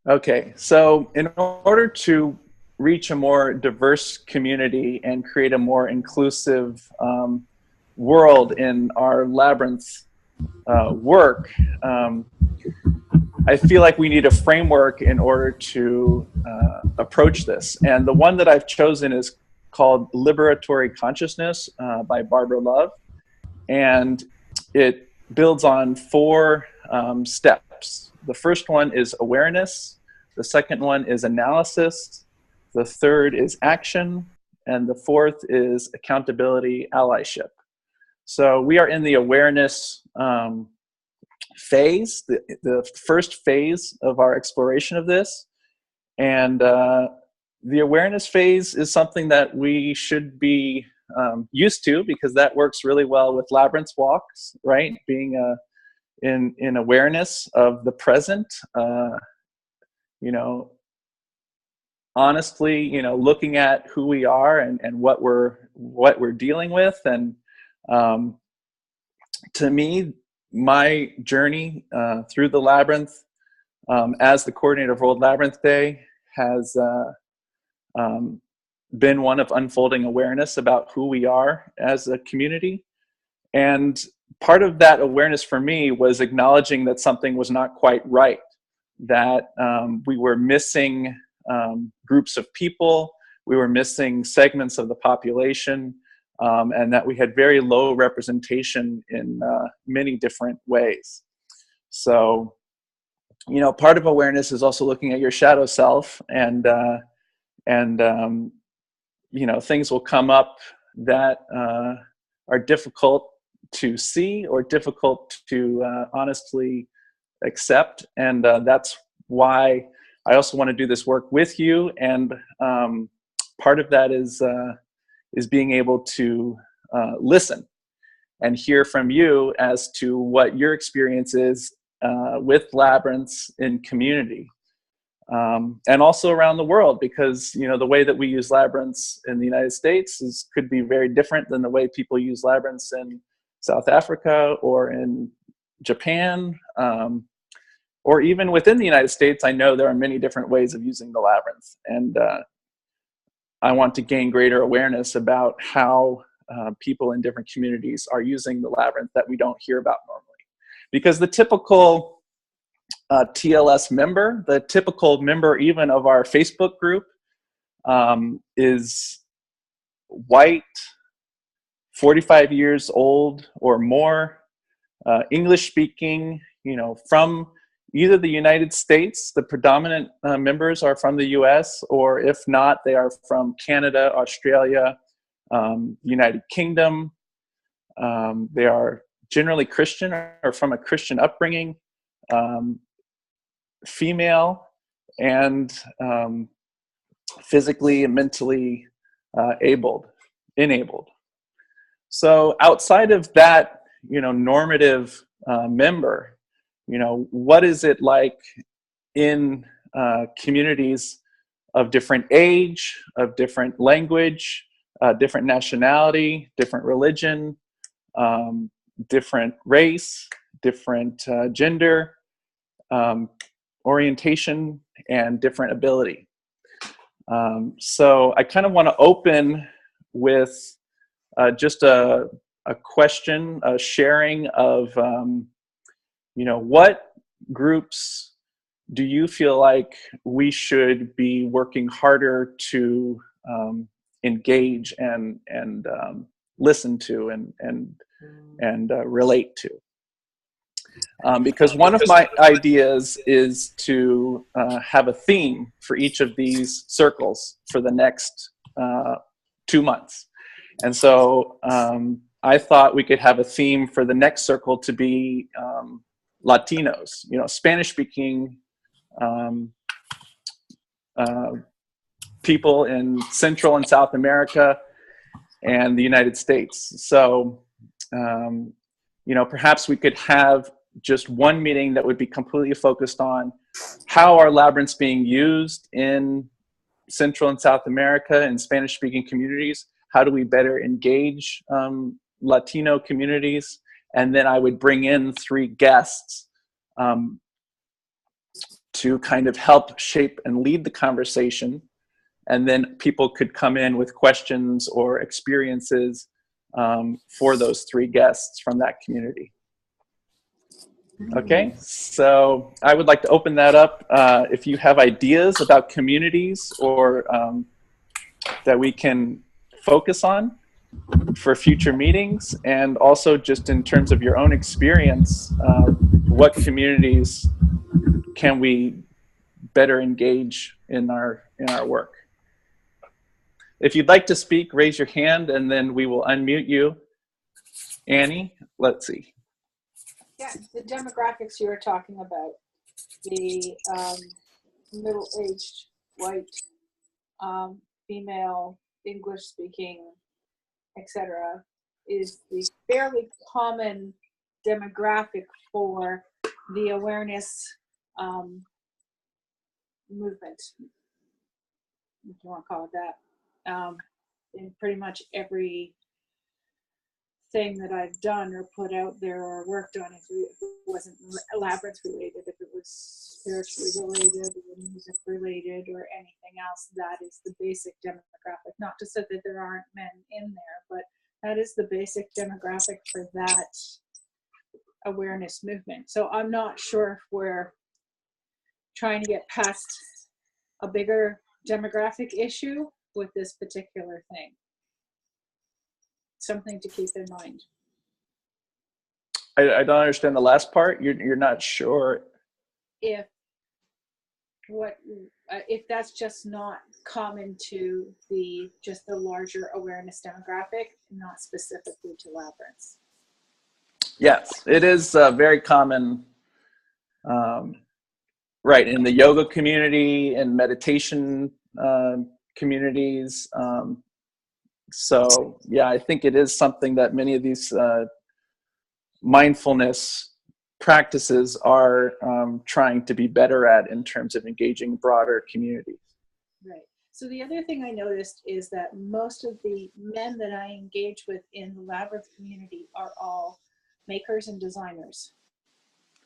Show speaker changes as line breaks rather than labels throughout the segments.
Okay, so in order to reach a more diverse community and create a more inclusive world in our Labyrinth work, I feel like we need a framework in order to approach this. And the one that I've chosen is called Liberatory Consciousness by Barbara Love. And it builds on four steps. The first one is awareness. The second one is analysis. The third is action. And the fourth is accountability, allyship. So we are in the awareness phase, the first phase of our exploration of this. And the awareness phase is something that we should be used to, because that works really well with Labyrinth walks, right? Being in awareness of the present, honestly, looking at who we are and what we're dealing with. And to me, my journey through the Labyrinth as the coordinator of World Labyrinth Day has been one of unfolding awareness about who we are as a community. And part of that awareness for me was acknowledging that something was not quite right, that we were missing groups of people, we were missing segments of the population, and that we had very low representation in many different ways. So, part of awareness is also looking at your shadow self, and things will come up that are difficult to see or difficult to honestly accept. And that's why I also want to do this work with you. And part of that is being able to listen and hear from you as to what your experience is with labyrinths in community. And also around the world, because the way that we use labyrinths in the United States could be very different than the way people use labyrinths in South Africa or in Japan, or even within the United States. I know there are many different ways of using the labyrinth, and I want to gain greater awareness about how people in different communities are using the labyrinth that we don't hear about normally. Because the typical TLS member, the typical member even of our Facebook group, is white, 45 years old or more, English speaking, from either the United States. The predominant members are from the US, or if not, they are from Canada, Australia, United Kingdom. They are generally Christian or from a Christian upbringing, female, and physically and mentally enabled. So outside of that, normative member, what is it like in communities of different age, of different language, different nationality, different religion, different race, different gender, orientation, and different ability. So I kind of want to open with just a question, a sharing of, what groups do you feel like we should be working harder to engage and listen to and relate to? Because one of my ideas is to have a theme for each of these circles for the next 2 months. And so I thought we could have a theme for the next circle to be Latinos, Spanish-speaking people in Central and South America and the United States. So, perhaps we could have just one meeting that would be completely focused on how are labyrinths being used in Central and South America and Spanish-speaking communities. How do we better engage Latino communities? And then I would bring in 3 guests to kind of help shape and lead the conversation. And then people could come in with questions or experiences for those three guests from that community. Okay, so I would like to open that up. If you have ideas about communities or that we can focus on for future meetings, and also just in terms of your own experience, what communities can we better engage in our work? If you'd like to speak, raise your hand and then we will unmute you. Annie, let's see.
Yeah, the demographics you were talking about, the middle-aged, white, female, English-speaking, etc., is the fairly common demographic for the awareness movement, if you want to call it that. In pretty much every thing that I've done or put out there or worked on, if it wasn't Labyrinth related, if it was spiritually related or music related or anything else, that is the basic demographic. Not to say that there aren't men in there, but that is the basic demographic for that awareness movement. So I'm not sure if we're trying to get past a bigger demographic issue with this particular thing. Something to keep in mind.
I don't understand the last part. You're not sure
If that's just not common to the larger awareness demographic, not specifically to Labyrinths.
Yes, it is very common, right, in the yoga community and meditation communities. So yeah, I think it is something that many of these mindfulness practices are trying to be better at in terms of engaging broader communities.
Right. So the other thing I noticed is that most of the men that I engage with in the Labyrinth community are all makers and designers.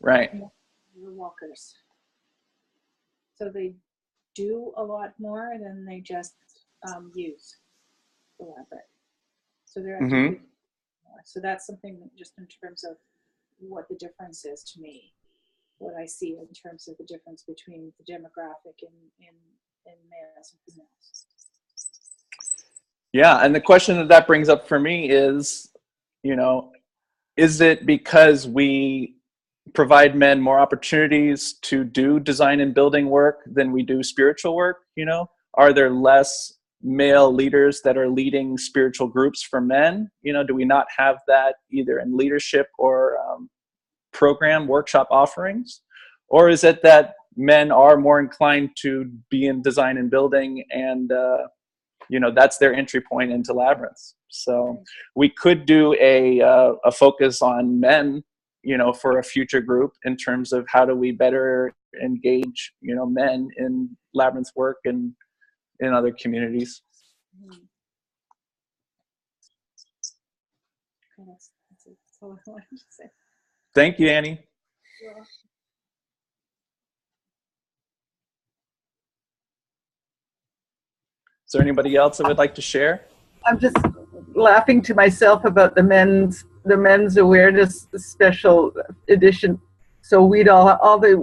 Right.
They're walkers. So they do a lot more than they just use the Labyrinth. So they're actually more. So that's something that just in terms of what the difference is to me, what I see in terms of the difference between the demographic in males and females.
Yeah, and the question that brings up for me is, is it because we provide men more opportunities to do design and building work than we do spiritual work? Are there less male leaders that are leading spiritual groups for men? Do we not have that either in leadership or program workshop offerings? Or is it that men are more inclined to be in design and building and that's their entry point into Labyrinths? So we could do a focus on men, for a future group in terms of how do we better engage, men in Labyrinth work and in other communities.
That's all I wanted to say.
Thank you, Annie.
Yeah.
Is there anybody else that would like to share?
I'm just laughing to myself about the men's awareness special edition. So we'd all the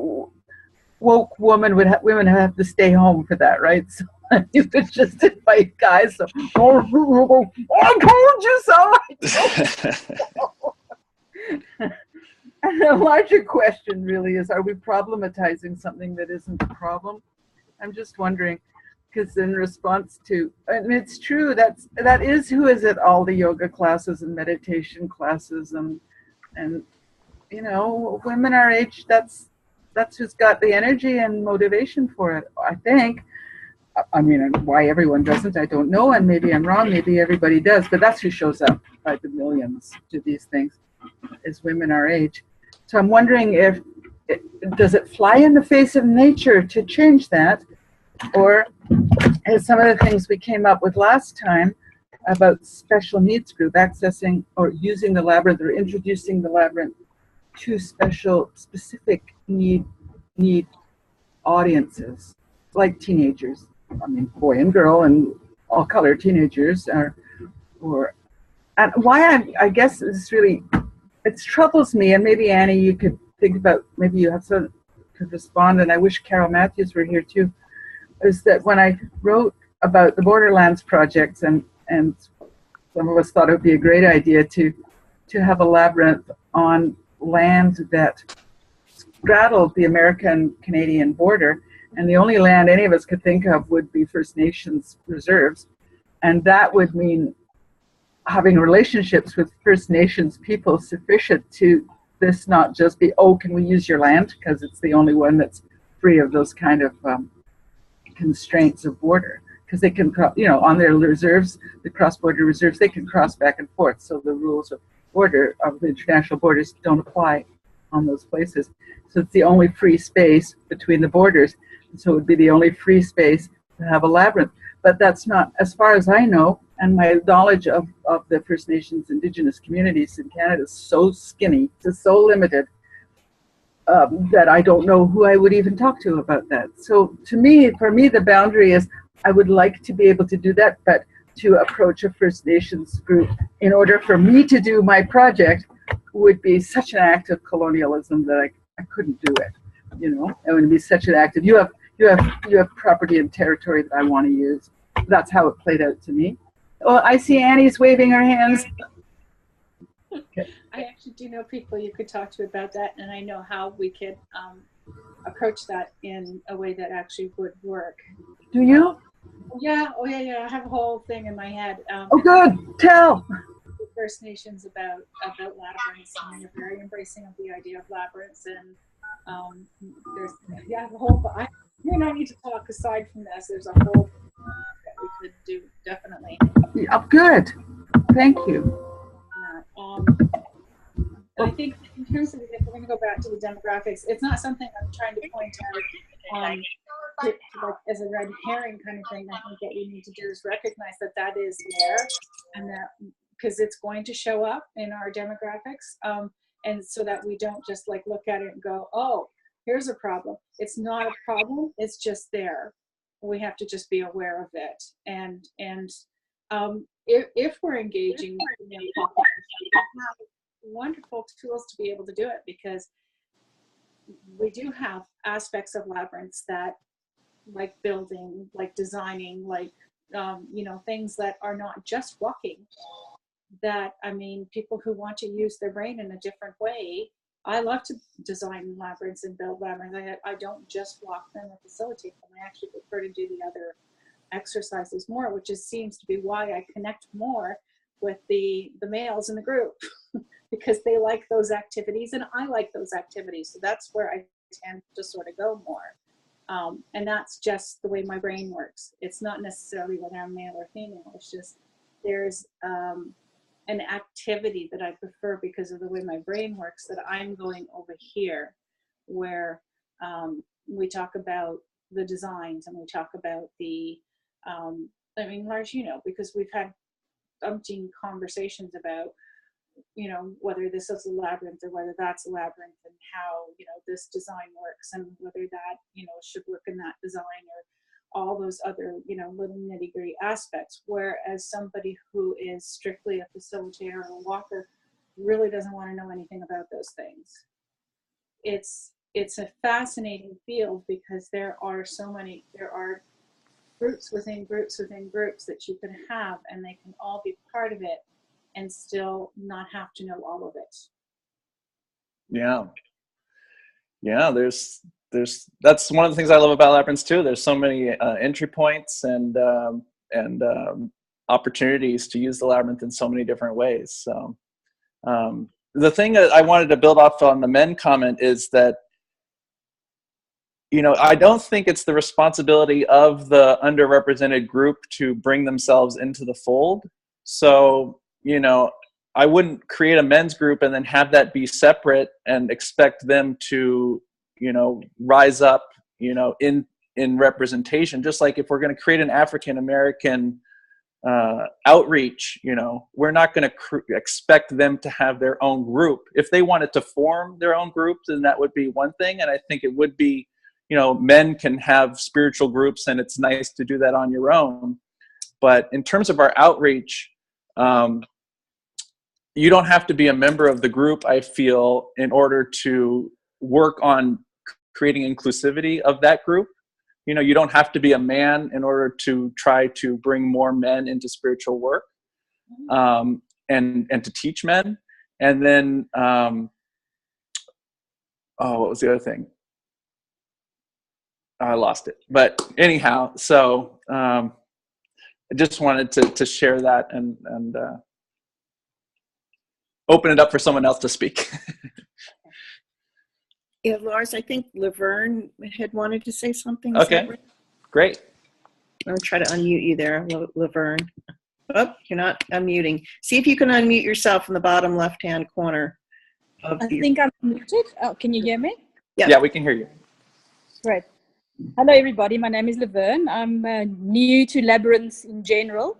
woke women have to stay home for that, right? So you would just invite guys. So, I told you so. And the larger question really is: are we problematizing something that isn't a problem? I'm just wondering. Because in response to, and it's true, that is who is at all the yoga classes and meditation classes, and women our age, that's who's got the energy and motivation for it, I think. I mean, why everyone doesn't, I don't know, and maybe I'm wrong, maybe everybody does, but that's who shows up by the millions to these things, is women our age. So I'm wondering does it fly in the face of nature to change that? Or as some of the things we came up with last time about special needs group accessing or using the Labyrinth or introducing the Labyrinth to specific need audiences, like teenagers. I mean, boy and girl and all color teenagers or and why I guess it's really, it troubles me, and maybe Annie, you could think about, maybe you have some, could respond, and I wish Carol Matthews were here too, is that when I wrote about the Borderlands projects, and some of us thought it would be a great idea to have a labyrinth on land that straddled the American-Canadian border, and the only land any of us could think of would be First Nations reserves, and that would mean having relationships with First Nations people sufficient to this not just be, oh, can we use your land, because it's the only one that's free of those kind of constraints of border, because they can, on their reserves, the cross-border reserves, they can cross back and forth, so the rules of border, of the international borders, don't apply on those places. So it's the only free space between the borders, so it would be the only free space to have a labyrinth. But that's not, as far as I know, and my knowledge of the First Nations Indigenous communities in Canada is so skinny, it's so limited, that I don't know who I would even talk to about that. So for me, the boundary is, I would like to be able to do that, but to approach a First Nations group in order for me to do my project would be such an act of colonialism that I couldn't do it. It would be such an act of, you have property and territory that I want to use. That's how it played out to me. Well, I see Annie's waving her hands.
Okay. I actually do know people you could talk to about that, and I know how we could approach that in a way that actually would work.
Do you?
Yeah. Oh, yeah. I have a whole thing in my head.
Oh, good. Tell.
First Nations about labyrinths, and they're very embracing of the idea of labyrinths, and there's the whole. You and I need to talk aside from this. There's a whole that we could do, definitely.
Oh, good. Thank you.
I think in terms of, if we're going to go back to the demographics, it's not something I'm trying to point out like as a red herring kind of thing. I think what we need to do is recognize that is there, and that because it's going to show up in our demographics, and so that we don't just like look at it and go, oh, here's a problem. It's not a problem. It's just there. We have to just be aware of it. And if we're engaging with the population, we have wonderful tools to be able to do it, because we do have aspects of labyrinths that, like building, like designing, like things that are not just walking. That, I mean, people who want to use their brain in a different way. I love to design labyrinths and build labyrinths. I don't just walk them or facilitate them. I actually prefer to do the other exercises more, which seems to be why I connect more with the males in the group because they like those activities and I like those activities. So that's where I tend to sort of go more. And that's just the way my brain works. It's not necessarily whether I'm male or female. It's just there's an activity that I prefer because of the way my brain works, that I'm going over here where we talk about the designs and we talk about the, Lars, because we've had umpteen conversations about, whether this is a labyrinth or whether that's a labyrinth, and how, this design works and whether that, should work in that design, or all those other, little nitty-gritty aspects, whereas somebody who is strictly a facilitator or a walker really doesn't want to know anything about those things. It's a fascinating field because there are groups within groups within groups that you can have, and they can all be part of it and still not have to know all of it.
Yeah, there's that's one of the things I love about Labyrinths too. There's so many entry points and opportunities to use the Labyrinth in so many different ways. So the thing that I wanted to build off on the men comment is that, I don't think it's the responsibility of the underrepresented group to bring themselves into the fold. So, I wouldn't create a men's group and then have that be separate and expect them to, rise up, in representation. Just like if we're going to create an African-American outreach, we're not going to expect them to have their own group. If they wanted to form their own group, then that would be one thing. And I think it would be, men can have spiritual groups, and it's nice to do that on your own. But in terms of our outreach, you don't have to be a member of the group, I feel, in order to work on creating inclusivity of that group. You don't have to be a man in order to try to bring more men into spiritual work, and to teach men. And then, what was the other thing? I lost it. But anyhow, so I just wanted to share that and open it up for someone else to speak.
Yeah, Lars, I think Laverne had wanted to say something.
Okay, right? Great.
I'm going to try to unmute you there, Laverne. Oh, you're not unmuting. See if you can unmute yourself in the bottom left-hand corner.
I think I'm muted. Oh, can you hear me?
Yeah, we can hear you.
Great. Hello, everybody. My name is Laverne. I'm new to Labyrinth in general.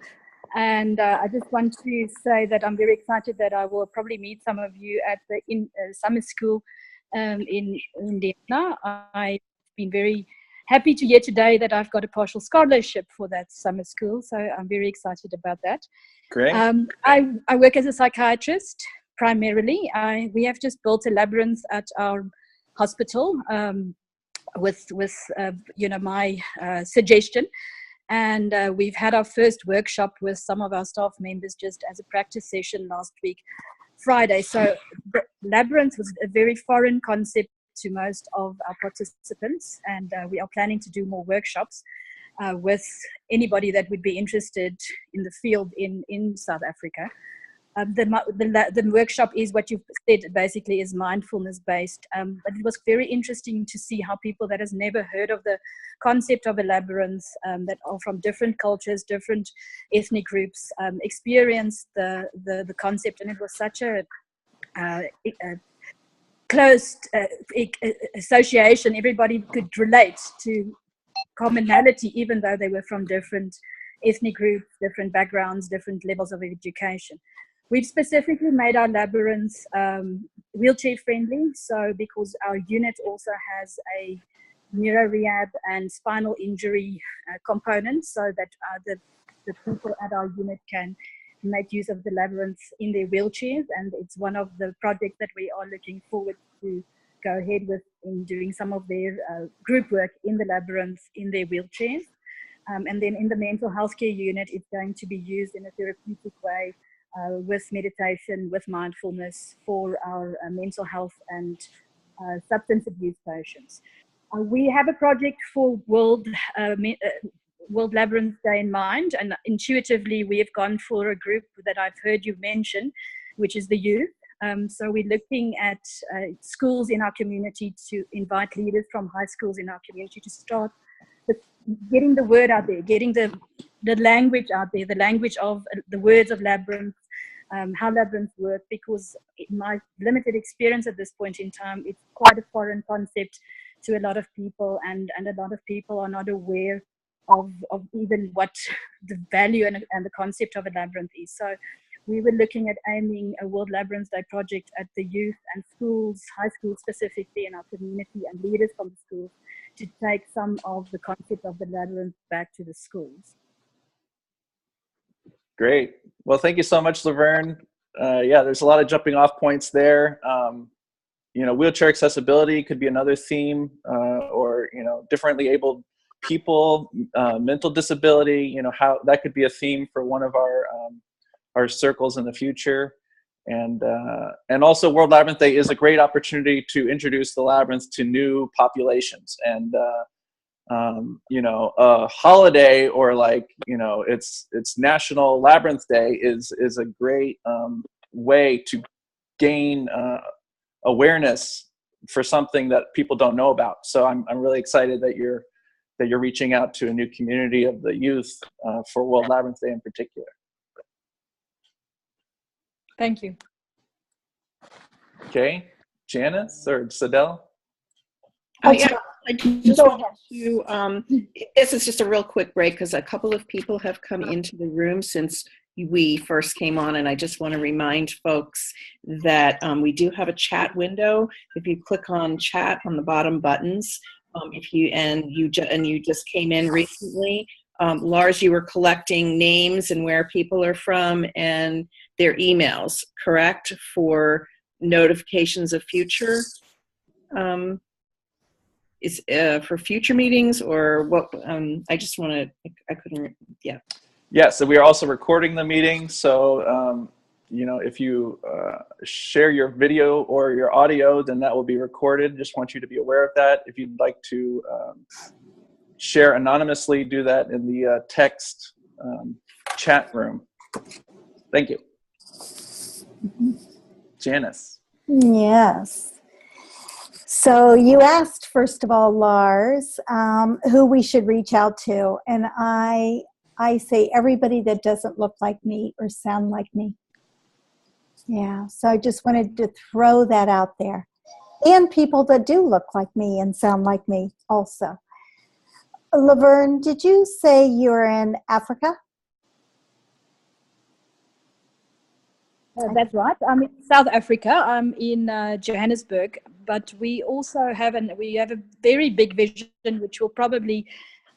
And I just want to say that I'm very excited that I will probably meet some of you at the summer school in Indiana. I've been very happy to hear today that I've got a partial scholarship for that summer school. So I'm very excited about that.
Great.
I work as a psychiatrist primarily. We have just built a labyrinth at our hospital with my suggestion. And we've had our first workshop with some of our staff members just as a practice session last week, Friday. So the Labyrinth was a very foreign concept to most of our participants, and we are planning to do more workshops with anybody that would be interested in the field in South Africa. The workshop is what you said, basically is mindfulness based, but it was very interesting to see how people that has never heard of the concept of a labyrinth, that are from different cultures, different ethnic groups, experienced the concept, and it was such a close association. Everybody could relate to commonality, even though they were from different ethnic groups, different backgrounds, different levels of education. We've specifically made our labyrinths wheelchair friendly, so because our unit also has a neuro rehab and spinal injury component, so that the people at our unit can make use of the labyrinth in their wheelchairs, and it's one of the projects that we are looking forward to go ahead with in doing some of their group work in the labyrinth in their wheelchairs. And then in the mental health care unit, it's going to be used in a therapeutic way with meditation, with mindfulness for our mental health and substance abuse patients. We have a project for World Labyrinth Day in mind, and intuitively we have gone for a group that I've heard you mention, which is the youth. So we're looking at schools in our community to invite leaders from high schools in our community to start getting the word out there, getting the language out there, the language of the words of labyrinth, how labyrinths work, because in my limited experience at this point in time, it's quite a foreign concept to a lot of people, and a lot of people are not aware of even what the value and the concept of a labyrinth is. So we were looking at aiming a World Labyrinth Day project at the youth and schools, high schools specifically in our community, and leaders from the schools to take some of the concept of the labyrinth back to the schools.
Great. Well, thank you so much, Laverne. Yeah, there's a lot of jumping off points there. Wheelchair accessibility could be another theme, or differently abled people, mental disability. How that could be a theme for one of our circles in the future. And also World Labyrinth Day is a great opportunity to introduce the labyrinth to new populations. And a holiday or it's National Labyrinth Day is a great way to gain awareness for something that people don't know about. So I'm really excited that you're reaching out to a new community of the youth for World Labyrinth Day in particular.
Thank you.
Okay, Janice or Sadell?
Yeah, I just want to, this is just a real quick break because a couple of people have come into the room since we first came on, and I just want to remind folks that we do have a chat window. If you click on chat on the bottom buttons, If you you just came in recently, Lars, you were collecting names and where people are from and their emails, correct? For notifications of future, for future meetings, or what? I just want to. I couldn't. Yeah.
Yeah. So we are also recording the meeting. So if you share your video or your audio, then that will be recorded. Just want you to be aware of that. If you'd like to share anonymously, do that in the text chat room. Thank you. Janice.
Yes. So you asked, first of all, Lars, who we should reach out to. And I say everybody that doesn't look like me or sound like me. Yeah, so I just wanted to throw that out there. And people that do look like me and sound like me also. Laverne, did you say you're in Africa?
That's right. I'm in South Africa. I'm in Johannesburg, but we also have a very big vision, which will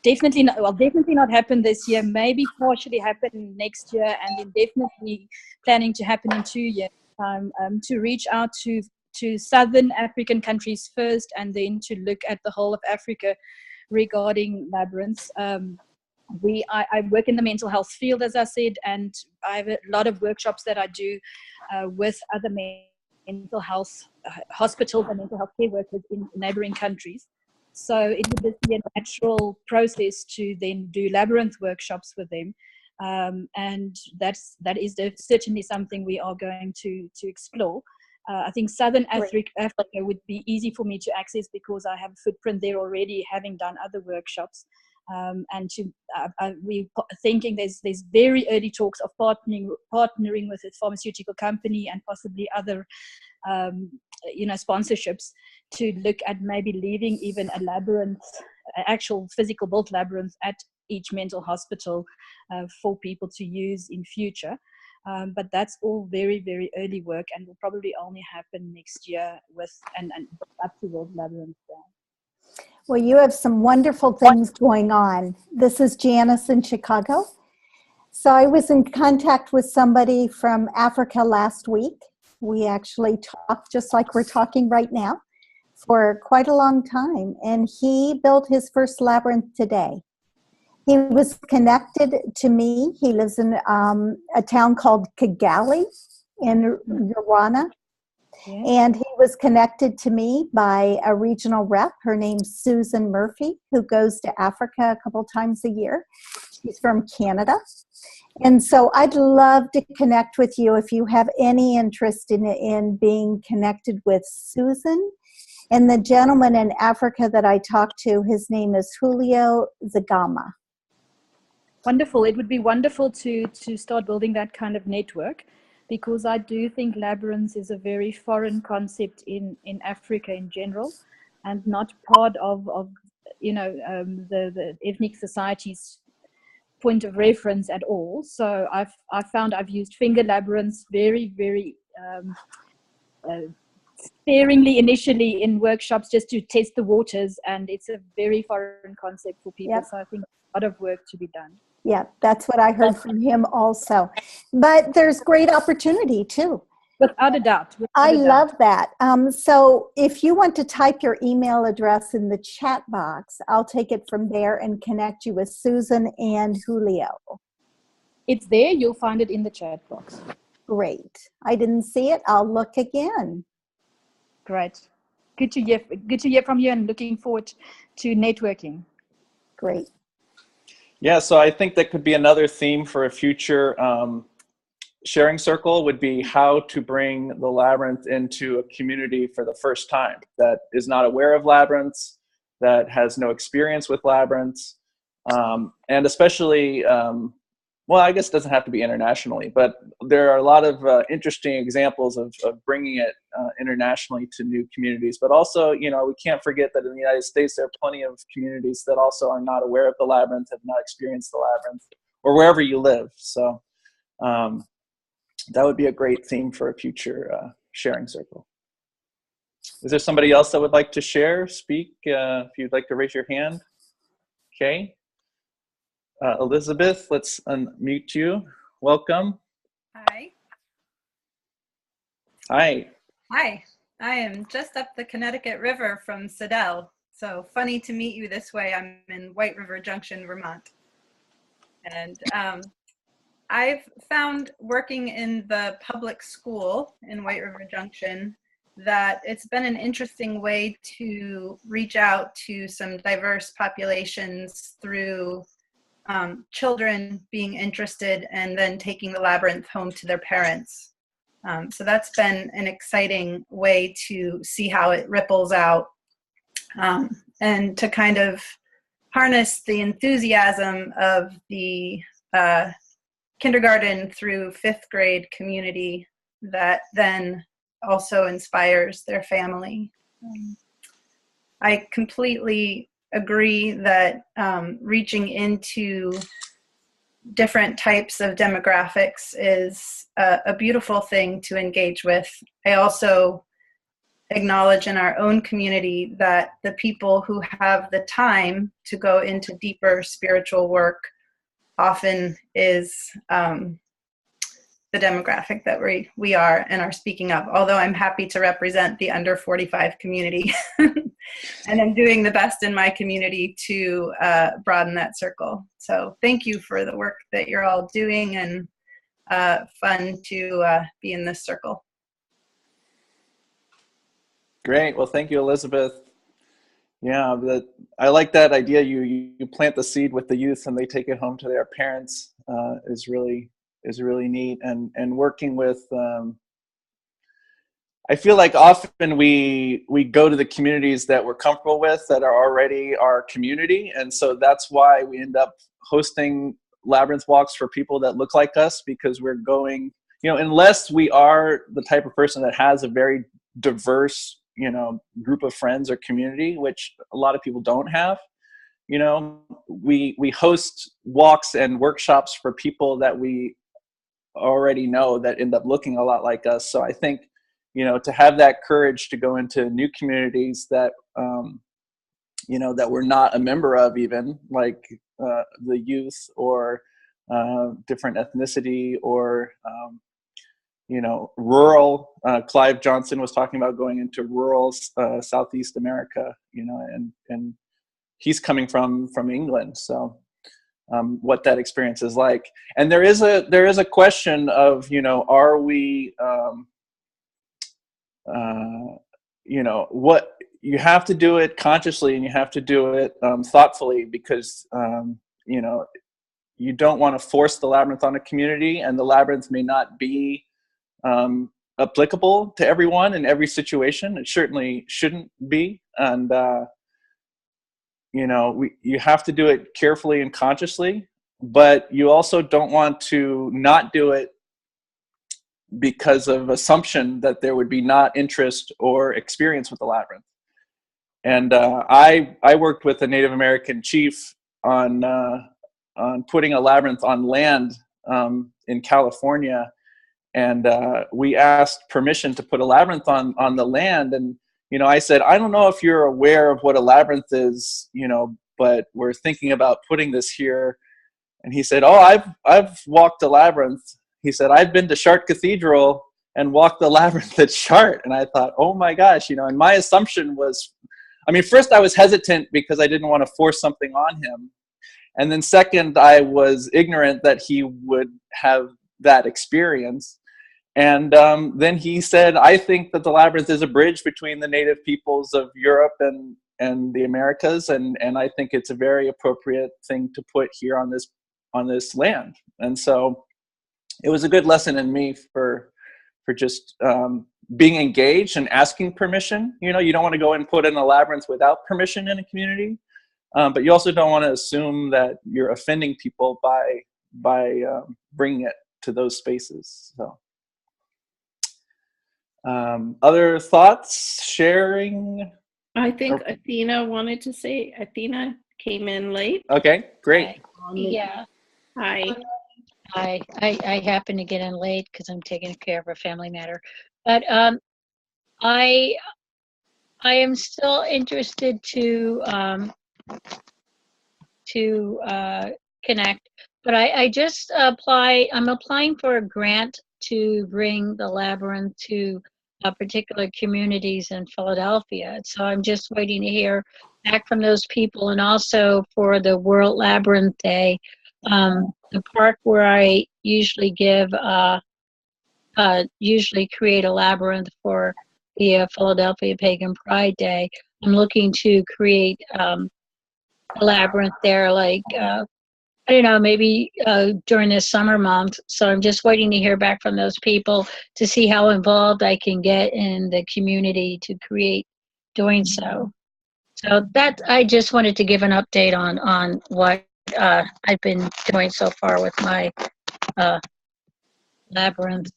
definitely not happen this year. Maybe partially happen next year, and then definitely planning to happen in 2 years' time. To reach out to Southern African countries first, and then to look at the whole of Africa regarding Labyrinth. I work in the mental health field, as I said, and I have a lot of workshops that I do with other mental health hospitals and mental health care workers in neighboring countries. So it would just be a natural process to then do Labyrinth workshops with them. And that is certainly something we are going to explore. I think Southern Africa would be easy for me to access because I have a footprint there already, having done other workshops. We're thinking there's very early talks of partnering with a pharmaceutical company and possibly other sponsorships to look at maybe leaving even a labyrinth, actual physical built labyrinth at each mental hospital for people to use in future. But that's all very, very early work and will probably only happen next year and up to World Labyrinth Day.
Well, you have some wonderful things going on. This is Janice in Chicago. So I was in contact with somebody from Africa last week. We actually talked just like we're talking right now for quite a long time. And he built his first labyrinth today. He was connected to me. He lives in a town called Kigali in Rwanda. Yeah. And he was connected to me by a regional rep. Her name's Susan Murphy, who goes to Africa a couple times a year. She's from Canada. And so I'd love to connect with you if you have any interest in being connected with Susan. And the gentleman in Africa that I talked to, his name is Julio Zagama.
Wonderful. It would be wonderful to start building that kind of network, because I do think labyrinth is a very foreign concept in Africa in general, and not part of the ethnic society's point of reference at all. So I've found I've used finger labyrinths very, very sparingly initially in workshops just to test the waters, and it's a very foreign concept for people. Yep. So I think a lot of work to be done.
Yeah, that's what I heard from him also. But there's great opportunity too.
Without a doubt.
I love that. So if you want to type your email address in the chat box, I'll take it from there and connect you with Susan and Julio.
It's there. You'll find it in the chat box.
Great. I didn't see it. I'll look again.
Great. Good to hear from you, and looking forward to networking.
Great.
Yeah, so I think that could be another theme for a future sharing circle, would be how to bring the labyrinth into a community for the first time that is not aware of labyrinths, that has no experience with labyrinths, and especially, well, I guess it doesn't have to be internationally, but there are a lot of interesting examples of bringing it internationally to new communities. But also, we can't forget that in the United States, there are plenty of communities that also are not aware of the labyrinth, have not experienced the labyrinth, or wherever you live. So that would be a great theme for a future sharing circle. Is there somebody else that would like to share, speak? If you'd like to raise your hand. Okay. Elizabeth, let's unmute you. Welcome.
Hi.
Hi.
Hi. I am just up the Connecticut River from Siddell. So funny to meet you this way. I'm in White River Junction, Vermont. And I've found working in the public school in White River Junction that it's been an interesting way to reach out to some diverse populations through children being interested and then taking the Labyrinth home to their parents. So that's been an exciting way to see how it ripples out and to kind of harness the enthusiasm of the kindergarten through 5th grade community that then also inspires their family. I completely agree that reaching into different types of demographics is a beautiful thing to engage with. I also acknowledge in our own community that the people who have the time to go into deeper spiritual work often is the demographic that we are and are speaking of, although I'm happy to represent the under 45 community and I'm doing the best in my community to broaden that circle. So thank you for the work that you're all doing, and fun to be in this circle.
Great. Well, thank you, Elizabeth. Yeah, I like that idea. You plant the seed with the youth and they take it home to their parents is really neat. And working with, I feel like often we go to the communities that we're comfortable with that are already our community, and so that's why we end up hosting Labyrinth walks for people that look like us, because we're going, unless we are the type of person that has a very diverse group of friends or community, which a lot of people don't have. We host walks and workshops for people that we already know that end up looking a lot like us. So I think, to have that courage to go into new communities that, that we're not a member of, even like the youth or different ethnicity or, rural. Clive Johnson was talking about going into rural Southeast America, and he's coming from England. So what that experience is like. And there is a question of, are we, what you have to do it consciously and you have to do it thoughtfully, because, you don't want to force the Labyrinth on a community, and the Labyrinth may not be applicable to everyone in every situation. It certainly shouldn't be. And, you have to do it carefully and consciously, but you also don't want to not do it because of assumption that there would be not interest or experience with the Labyrinth. And I worked with a Native American chief on putting a Labyrinth on land in California. And we asked permission to put a Labyrinth on the land. And, I said, I don't know if you're aware of what a Labyrinth is, but we're thinking about putting this here. And he said, oh, I've walked a Labyrinth. He said, I've been to Chartres Cathedral and walked the Labyrinth at Chartres. And I thought, oh my gosh, and my assumption was, first I was hesitant because I didn't want to force something on him. And then second, I was ignorant that he would have that experience. And then he said, I think that the Labyrinth is a bridge between the native peoples of Europe and the Americas. And I think it's a very appropriate thing to put here on this land. And so it was a good lesson in me for just being engaged and asking permission. You don't want to go and put in a Labyrinth without permission in a community. But you also don't want to assume that you're offending people by bringing it to those spaces. So, other thoughts, sharing?
I think Athena wanted to say. Athena came in late.
Okay, great.
Yeah.
Hi.
Hi. I happen to get in late because I'm taking care of a family matter. But I I am still interested to connect, but I just I'm applying for a grant to bring the Labyrinth to particular communities in Philadelphia. So I'm just waiting to hear back from those people, and also for the World Labyrinth Day, the park where I usually usually create a labyrinth for the Philadelphia Pagan Pride Day. I'm looking to create a labyrinth there, like I don't know, maybe during this summer month. So I'm just waiting to hear back from those people to see how involved I can get in the community to create doing so. So that I just wanted to give an update on what I've been doing so far with my labyrinth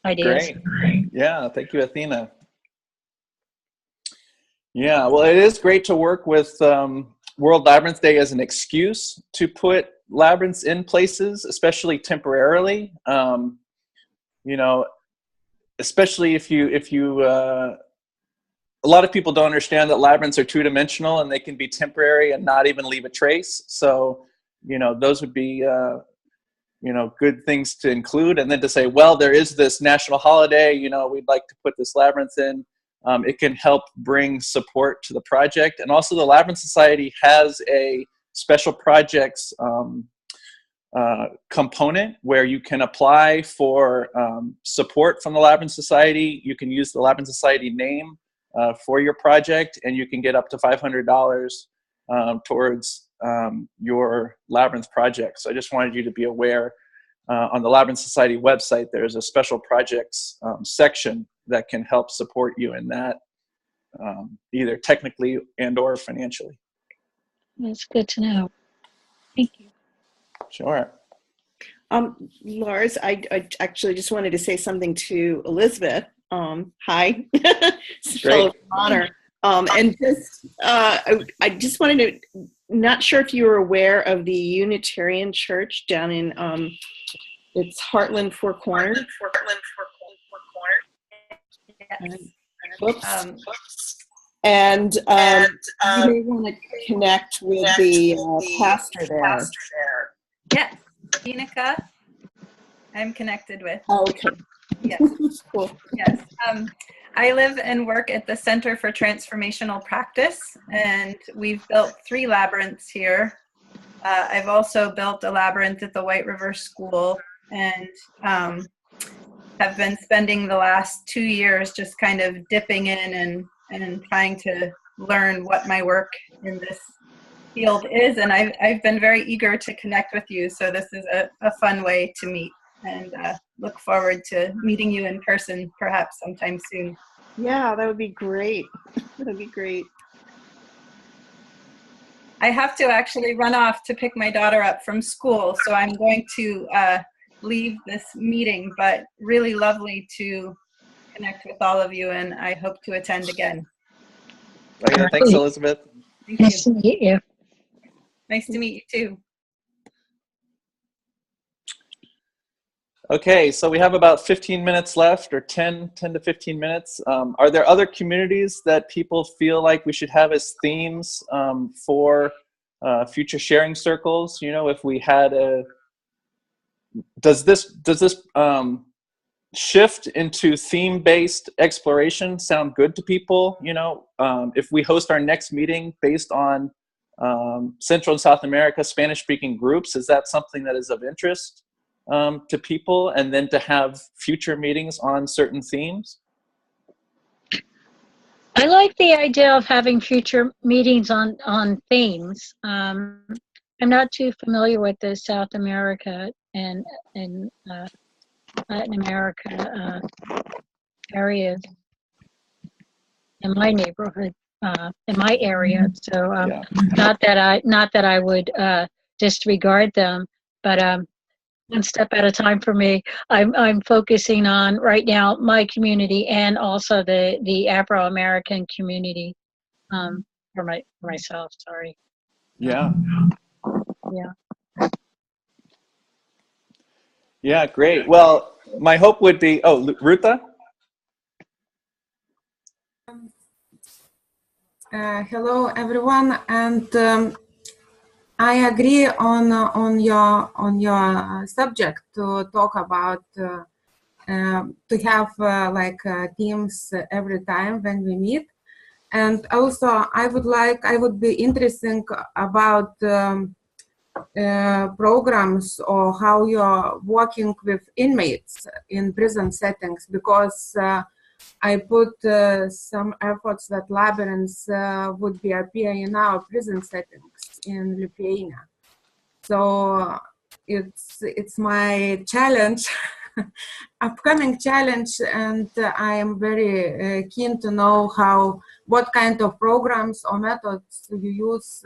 ideas.
Great. Yeah, thank you, Athena. Yeah, well, it is great to work with World Labyrinth Day as an excuse to put labyrinths in places, especially temporarily. You know, especially if you a lot of people don't understand that labyrinths are two-dimensional and they can be temporary and not even leave a trace. So, you know, those would be you know, good things to include. And then to say, well, there is this national holiday, you know, we'd like to put this labyrinth in. It can help bring support to the project. And also the Labyrinth Society has a special projects component where you can apply for support from the Labyrinth Society. You can use the Labyrinth Society name for your project, and you can get up to $500 towards your Labyrinth project. So I just wanted you to be aware on the Labyrinth Society website, there's a special projects section that can help support you in that, either technically and or financially.
That's good to know. Thank you.
Sure.
Lars, I actually just wanted to say something to Elizabeth. Hi, it's a fellow honor. And just, I just wanted to, not sure if you were aware of the Unitarian Church down in, it's Heartland Four Corners.
Yes.
Whoops. And you may want to connect with the pastor there.
Yes, Hinika, I'm connected with.
Okay.
Yes.
Cool.
Yes. I live and work at the Center for Transformational Practice, and we've built 3 labyrinths here. I've also built a labyrinth at the White River School, and have been spending the last 2 years just kind of dipping in and trying to learn what my work in this field is. And I've been very eager to connect with you, so this is a fun way to meet, and look forward to meeting you in person perhaps sometime soon.
Yeah, that would be great. That would be great.
I have to actually run off to pick my daughter up from school, so I'm going to leave this meeting, but really lovely to connect with all of you, and I hope to attend again.
Okay, thanks, Elizabeth.
Thank you.
Nice to meet you.
Nice to meet you too.
Okay, so we have about 15 minutes left, or 10 to 15 minutes. Are there other communities that people feel like we should have as themes for future sharing circles? You know, if we had does this shift into theme-based exploration sound good to people? You know, if we host our next meeting based on Central and South America Spanish-speaking groups, is that something that is of interest to people, and then to have future meetings on certain themes?
I like the idea of having future meetings on themes. I'm not too familiar with the South America and Latin America areas in my neighborhood, in my area. So
Yeah.
not that I would disregard them, but one step at a time for me. I'm focusing on right now my community and also the Afro-American community for myself. Sorry.
Yeah.
Yeah.
Yeah, great. Well, my hope would be, oh, Ruta?
Hello, everyone, and I agree on your subject to talk about to have teams every time when we meet, and also I would be interesting about programs or how you're working with inmates in prison settings, because I put some efforts that Labyrinth would be appearing in our prison settings in Lithuania. So it's my challenge, upcoming challenge, and I am very keen to know what kind of programs or methods you use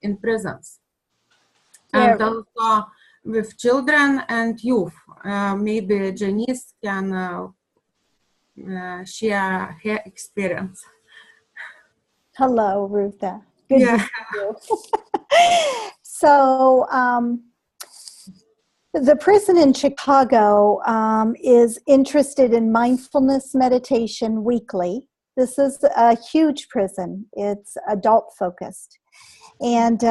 in prisons. And also with children and youth. Maybe Janice can share her experience.
Hello, Rutha. Good to see you. So, the prison in Chicago is interested in mindfulness meditation weekly. This is a huge prison. It's adult focused. And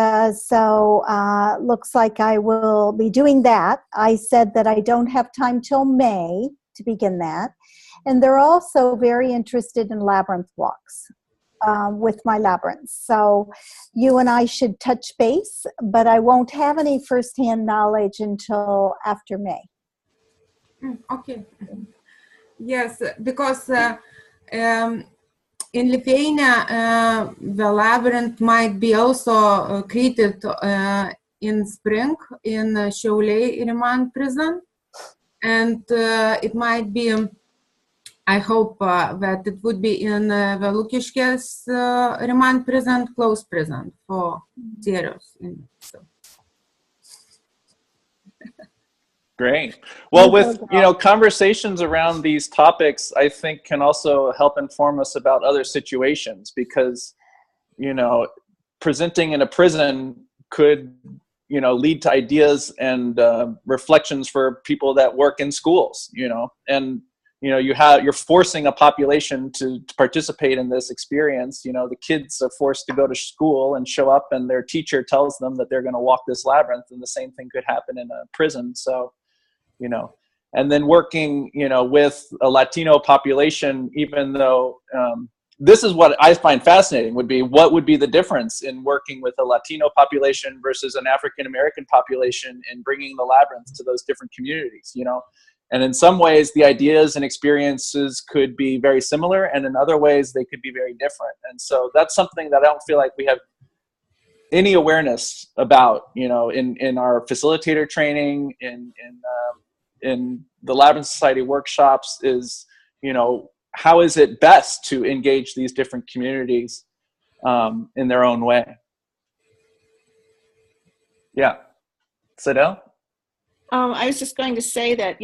looks like I will be doing that. I said that I don't have time till May to begin that. And they're also very interested in labyrinth walks with my labyrinth. So you and I should touch base, but I won't have any firsthand knowledge until after May.
Okay. Yes, because in Lithuania, the labyrinth might be also created in spring in Šiauliai Remand prison, and it might be. I hope that it would be in the Lukiškės Remand prison, closed prison for serious inmates. So.
Great. Well, with conversations around these topics, I think can also help inform us about other situations, because presenting in a prison could lead to ideas and reflections for people that work in schools. And you're forcing a population to participate in this experience. The kids are forced to go to school and show up, and their teacher tells them that they're going to walk this labyrinth, and the same thing could happen in a prison. So, and then working, with a Latino population, even though this is what I find fascinating, would be what would be the difference in working with a Latino population versus an African-American population and bringing the labyrinth to those different communities, And in some ways, the ideas and experiences could be very similar, and in other ways, they could be very different. And so that's something that I don't feel like we have any awareness about, in our facilitator training, in the Labyrinth Society workshops, is, how is it best to engage these different communities in their own way? Yeah. Sadell?
I was just going to say that,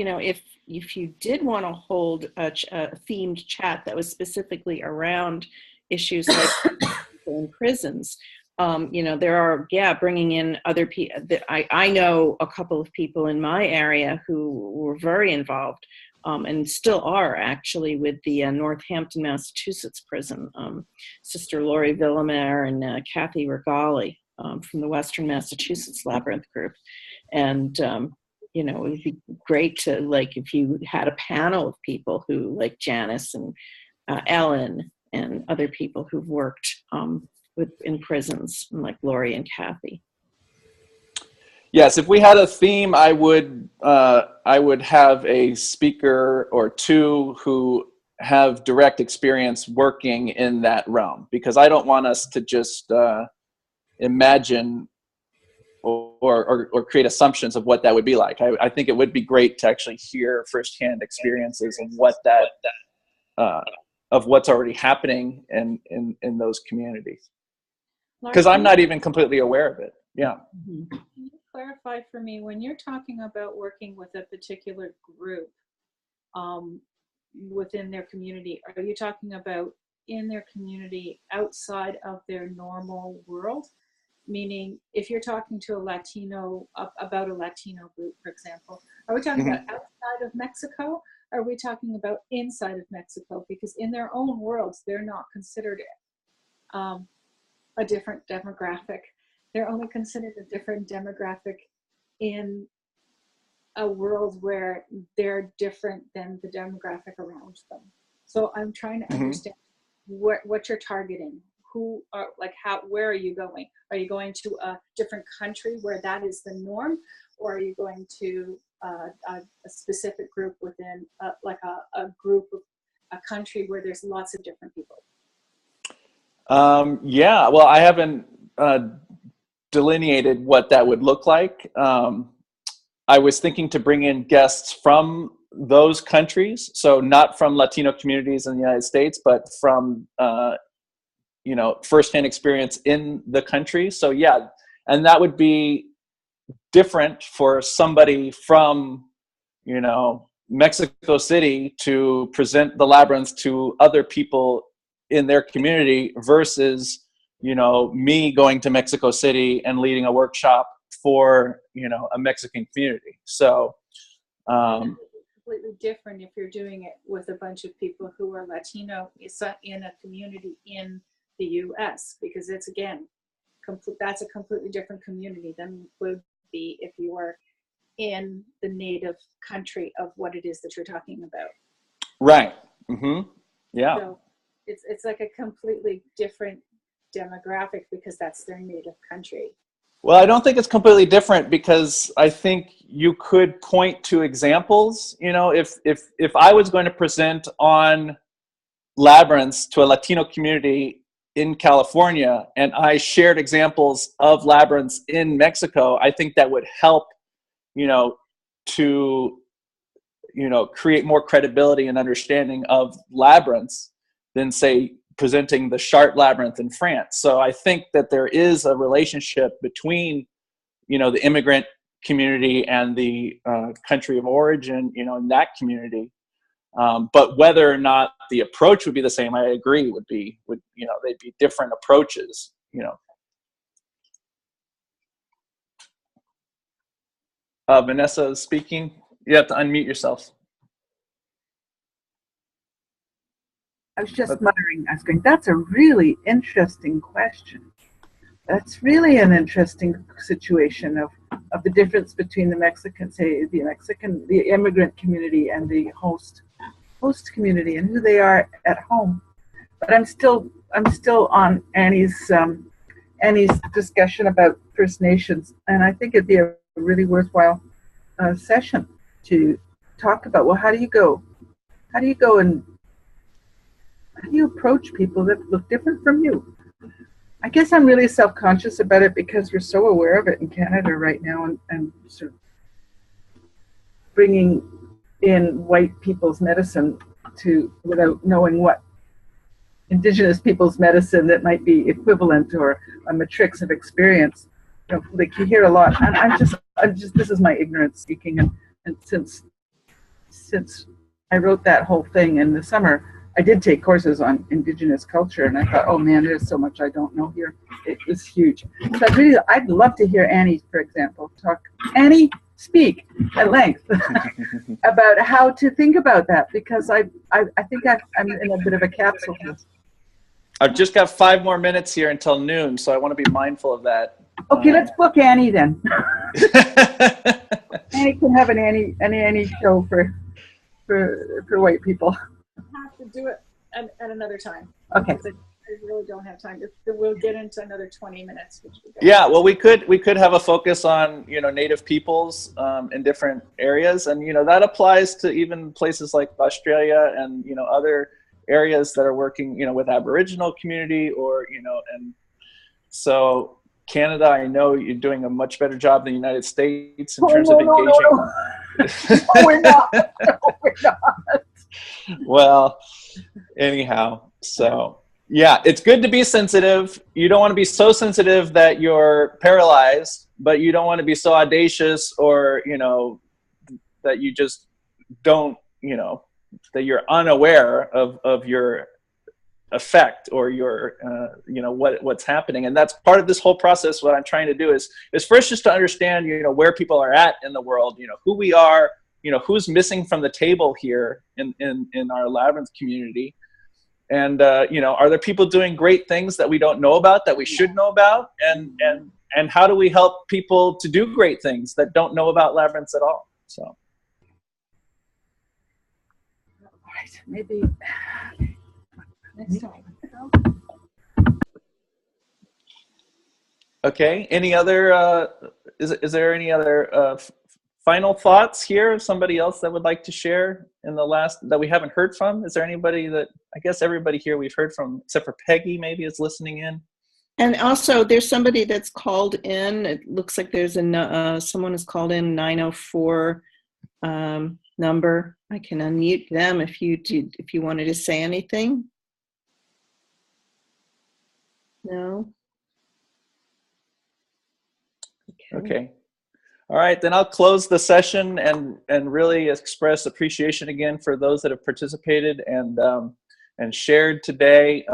if you did want to hold a themed chat that was specifically around issues like people in prisons, there are, bringing in other people. I know a couple of people in my area who were very involved and still are actually with the Northampton, Massachusetts prison. Sister Lori Villamere and Kathy Regali from the Western Massachusetts Labyrinth group. And it would be great to, if you had a panel of people who, like Janice and Ellen and other people who've worked in prisons, like Lori and Kathy.
Yes, if we had a theme, I would have a speaker or two who have direct experience working in that realm, because I don't want us to just imagine or create assumptions of what that would be like. I think it would be great to actually hear firsthand experiences of what of what's already happening in those communities. Because I'm not even completely aware of it. Yeah.
Can you clarify for me, when you're talking about working with a particular group within their community, are you talking about in their community outside of their normal world? Meaning, if you're talking to a Latino about a Latino group, for example, are we talking about outside of Mexico? Or are we talking about inside of Mexico? Because in their own worlds, they're not considered a different demographic. They're only considered a different demographic in a world where they're different than the demographic around them. So I'm trying to understand what you're targeting. Who are, like, how, where are you going? Are you going to a different country where that is the norm, or are you going to a specific group within a group of a country where there's lots of different people?
Yeah, well, I haven't delineated what that would look like. I was thinking to bring in guests from those countries, so not from Latino communities in the United States, but from firsthand experience in the country. So yeah, and that would be different for somebody from Mexico City to present the Labyrinth to other people in their community versus me going to Mexico City and leading a workshop for a Mexican community. So
completely different if you're doing it with a bunch of people who are Latino in a community in the US, because it's, again, that's a completely different community than would be if you were in the native country of what it is that you're talking about.
Right. Yeah.
So it's like a completely different demographic because that's their native country.
Well, I don't think it's completely different, because I think you could point to examples. If I was going to present on labyrinths to a Latino community in California and I shared examples of labyrinths in Mexico, I think that would help, to create more credibility and understanding of labyrinths than, say, presenting the Chartres labyrinth in France. So I think that there is a relationship between, the immigrant community and the country of origin, in that community. But whether or not the approach would be the same, I agree, they'd be different approaches, Vanessa is speaking. You have to unmute yourself.
I was just muttering, I was going, that's a really interesting question. That's really an interesting situation of the difference between the Mexican, say, the immigrant community and the host community and who they are at home. But I'm still on Annie's discussion about First Nations, and I think it'd be a really worthwhile session to talk about, well, how do you go and how do you approach people that look different from you? I guess I'm really self-conscious about it because we're so aware of it in Canada right now, and sort of bringing in white people's medicine without knowing what Indigenous people's medicine that might be equivalent or a matrix of experience. Like you hear a lot, and I'm just this is my ignorance speaking, and since I wrote that whole thing in the summer, I did take courses on Indigenous culture, and I thought, oh man, there's so much I don't know here. It was huge. So I'd love to hear Annie, for example, talk. Annie, speak at length about how to think about that, because I think I'm in a bit of a capsule.
I've just got 5 more minutes here until noon, so I want to be mindful of that.
Okay, let's book Annie then. Annie can have an Annie show for white people.
Have to do it at another time.
Okay.
I really don't have time. We'll get into another 20 minutes.
Yeah, well, we could have a focus on Native peoples in different areas, and that applies to even places like Australia and other areas that are working with Aboriginal community, or and so Canada, I know you're doing a much better job than the United States in terms of engaging.
No, we're not. No, we're not.
Well, anyhow, so yeah, it's good to be sensitive. You don't want to be so sensitive that you're paralyzed, but you don't want to be so audacious or that you just don't that you're unaware of your effect or your what's happening. And that's part of this whole process. What I'm trying to do is first just to understand where people are at in the world, who we are, who's missing from the table here in our Labyrinth community, you know, are there people doing great things that we don't know about that we should know about? And how do we help people to do great things that don't know about labyrinths at all? So.
Right, maybe next time.
Okay. Any other? Is there any other final thoughts here? Somebody else that would like to share in the last that we haven't heard from? Is there anybody that, I guess everybody here we've heard from, except for Peggy, maybe is listening in.
And also, there's somebody that's called in. It looks like there's someone has called in 904 number. I can unmute them if you wanted to say anything. No.
Okay. All right, then I'll close the session and really express appreciation again for those that have participated and shared today.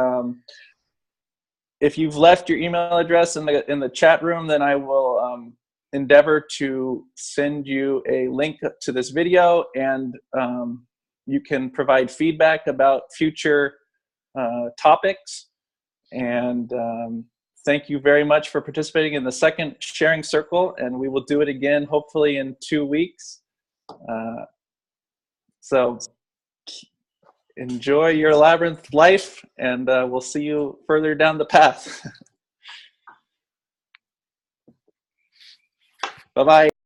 If you've left your email address in the chat room, then I will endeavor to send you a link to this video, and you can provide feedback about future topics. And thank you very much for participating in the second sharing circle, and we will do it again hopefully in 2 weeks. So enjoy your labyrinth life, and we'll see you further down the path. Bye-bye.